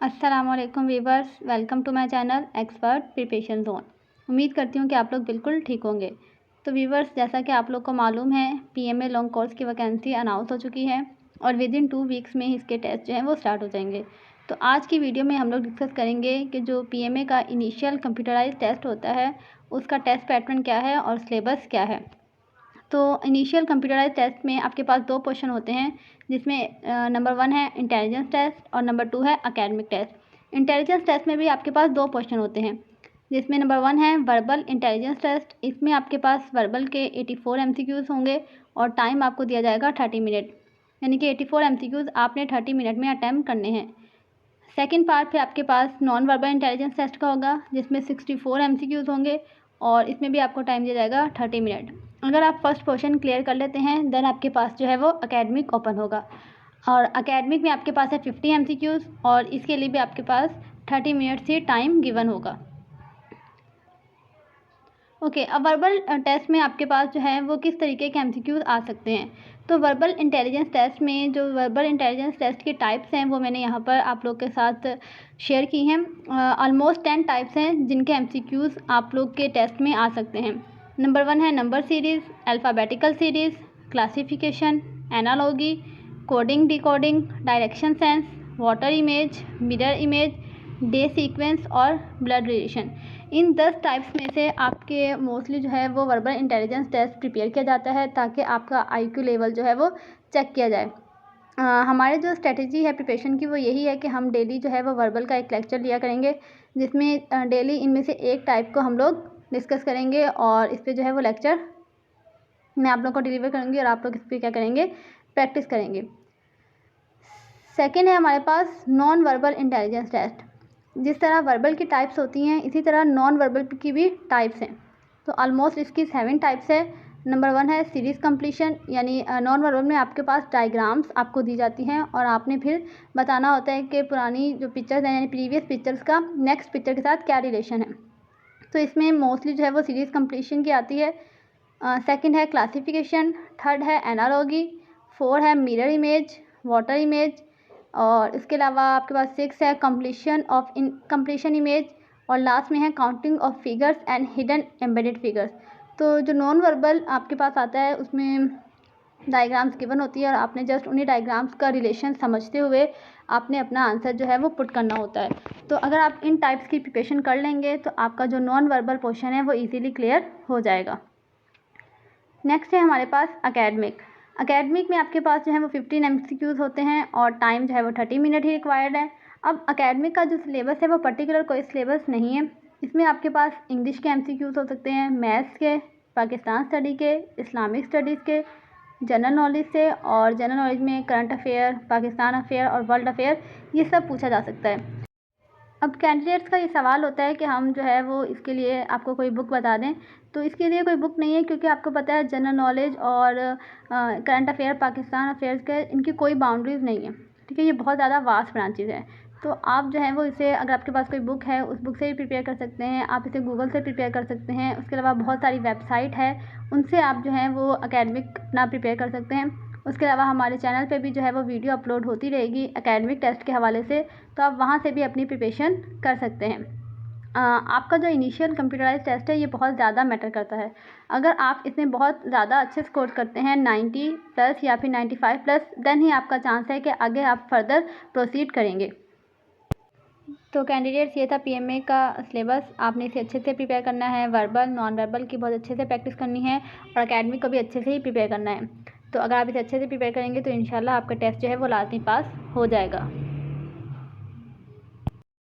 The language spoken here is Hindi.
अस्सलामुअलैकुम viewers, welcome to my channel expert preparation zone. उम्मीद करती हूँ कि आप लोग बिल्कुल ठीक होंगे। तो वीवर्स, जैसा कि आप लोग को मालूम है, पीएमए लॉन्ग कोर्स की वैकेंसी अनाउंस हो चुकी है और विद इन 2 वीक्स में इसके टेस्ट जो हैं वो स्टार्ट हो जाएंगे। तो आज की वीडियो में हम लोग डिस्कस करेंगे कि जो पीएमए का इनिशियल कंप्यूटराइज टेस्ट होता है उसका टेस्ट पैटर्न क्या है और सिलेबस क्या है। तो इनिशियल कंप्यूटराइज टेस्ट में आपके पास 2 क्वेश्चन होते हैं, जिसमें नंबर 1 है इंटेलिजेंस टेस्ट और नंबर 2 है एकेडमिक टेस्ट। इंटेलिजेंस टेस्ट में भी आपके पास 2 क्वेश्चन होते हैं, जिसमें नंबर 1 है वर्बल इंटेलिजेंस टेस्ट। इसमें आपके पास वर्बल के 84 एमसीक्यूज़ होंगे और टाइम आपको दिया जाएगा 30 मिनट, यानी कि 84 एमसीक्यूज़ आपने 30 मिनट में अटैम्प्ट करने हैं। सेकेंड पार्ट फिर आपके पास नॉन वर्बल इंटेलिजेंस टेस्ट का होगा, जिसमें 64 एमसीक्यूज़ होंगे और इसमें भी आपको टाइम दिया जाएगा 30 मिनट। अगर आप फर्स्ट पोर्शन क्लियर कर लेते हैं देन आपके पास जो है वो एकेडमिक ओपन होगा और एकेडमिक में आपके पास है 50 एमसीक्यूज़ और इसके लिए भी आपके पास 30 मिनट से टाइम गिवन होगा। ओके, अब वर्बल टेस्ट में आपके पास जो है वो किस तरीके के एमसीक्यूज़ आ सकते हैं। तो वर्बल इंटेलिजेंस टेस्ट में जो वर्बल इंटेलिजेंस टेस्ट के टाइप्स हैं वो मैंने यहाँ पर आप लोग के साथ शेयर की हैं। ऑलमोस्ट 10 टाइप्स हैं जिनके एमसीक्यूज़ आप लोग के टेस्ट में आ सकते हैं। नंबर 1 है number series, alphabetical series, classification, analogy, coding decoding, direction sense, water image, mirror image, day sequence और ब्लड रिलेशन। इन 10 टाइप्स में से आपके मोस्टली जो है वो वर्बल इंटेलिजेंस टेस्ट प्रिपेयर किया जाता है ताकि आपका आईक्यू लेवल जो है वो चेक किया जाए। हमारे जो स्ट्रेटजी है प्रिपरेशन की वो यही है कि हम डेली जो है वो वर्बल का एक लेक्चर लिया करेंगे, जिसमें डेली इनमें से एक टाइप को हम लोग डिस्कस करेंगे और इस पर जो है वो लेक्चर मैं आप लोग को डिलीवर करूँगी और आप लोग इस पर क्या करेंगे, प्रैक्टिस करेंगे। सेकेंड है हमारे पास नॉन वर्बल इंटेलिजेंस टेस्ट। जिस तरह वर्बल की टाइप्स होती हैं इसी तरह नॉन वर्बल की भी टाइप्स हैं। तो ऑलमोस्ट इसकी 7 टाइप्स है। नंबर 1 है सीरीज़ कंप्लीशन, यानी नॉन वर्बल में आपके पास डायग्राम्स आपको दी जाती हैं और आपने फिर बताना होता है कि पुरानी जो पिक्चर्स हैं यानी प्रीवियस पिक्चर्स का नेक्स्ट पिक्चर के साथ क्या रिलेशन है। तो इसमें मोस्टली जो है वो सीरीज़ कंप्लीशन की आती है। सेकंड है क्लासिफिकेशन, थर्ड है एनालॉजी, 4 है मिरर इमेज, वाटर इमेज और इसके अलावा आपके पास 6 है कंप्लीशन इमेज और लास्ट में है counting of figures and hidden embedded figures. तो जो नॉन वर्बल आपके पास आता है उसमें डायग्राम्स गिवन होती है और आपने जस्ट उन्हीं डायग्राम्स का रिलेशन समझते हुए आपने अपना आंसर जो है वो पुट करना होता है। तो अगर आप इन टाइप्स की प्रिपरेशन कर लेंगे तो आपका जो नॉन वर्बल पोर्शन है वो ईजीली क्लियर हो जाएगा। नेक्स्ट है हमारे पास एकेडमिक में आपके पास जो है वो 15 एमसीक्यूज़ होते हैं और टाइम जो है वो 30 मिनट ही रिक्वायर्ड है। अब एकेडमिक का जो सिलेबस है वो पर्टिकुलर कोई सिलेबस नहीं है। इसमें आपके पास इंग्लिश के एमसीक्यूज़ हो सकते हैं, मैथ्स के, पाकिस्तान स्टडी के, इस्लामिक स्टडीज़ के, जनरल नॉलेज से और जनरल नॉलेज में करंट अफेयर, पाकिस्तान अफेयर और वर्ल्ड अफेयर, ये सब पूछा जा सकता है। अब कैंडिडेट्स का ये सवाल होता है कि हम जो है वो इसके लिए आपको कोई बुक बता दें, तो इसके लिए कोई बुक नहीं है क्योंकि आपको पता है जनरल नॉलेज और करंट अफेयर, पाकिस्तान अफेयर्स के इनकी कोई बाउंड्रीज़ नहीं है, ठीक है। ये बहुत ज़्यादा वास्ट ब्रांचेज़ है। तो आप जो है वो इसे, अगर आपके पास कोई बुक है उस बुक से भी प्रिपेयर कर सकते हैं, आप इसे गूगल से प्रिपेयर कर सकते हैं। उसके अलावा बहुत सारी वेबसाइट है, उनसे आप जो है वो एकेडमिक अपना प्रिपेयर कर सकते हैं। उसके अलावा हमारे चैनल पे भी जो है वो वीडियो अपलोड होती रहेगी एकेडमिक टेस्ट के हवाले से, तो आप वहाँ से भी अपनी प्रिपरेशन कर सकते हैं। आपका जो इनिशियल कंप्यूटराइज टेस्ट है ये बहुत ज़्यादा मैटर करता है। अगर आप इसमें बहुत ज़्यादा अच्छे स्कोर करते हैं 90 प्लस या फिर 95 प्लस, देन ही आपका चांस है कि आगे आप फर्दर प्रोसीड करेंगे। तो कैंडिडेट्स, ये था पीएमए का सिलेबस। आपने इसे अच्छे से प्रिपेयर करना है, वर्बल नॉन वर्बल की बहुत अच्छे से प्रैक्टिस करनी है और एकेडमिक को भी अच्छे से ही प्रिपेयर करना है। तो अगर आप इसे अच्छे से प्रिपेयर करेंगे तो इंशाल्लाह आपका टेस्ट जो है वो लाजमी पास हो जाएगा।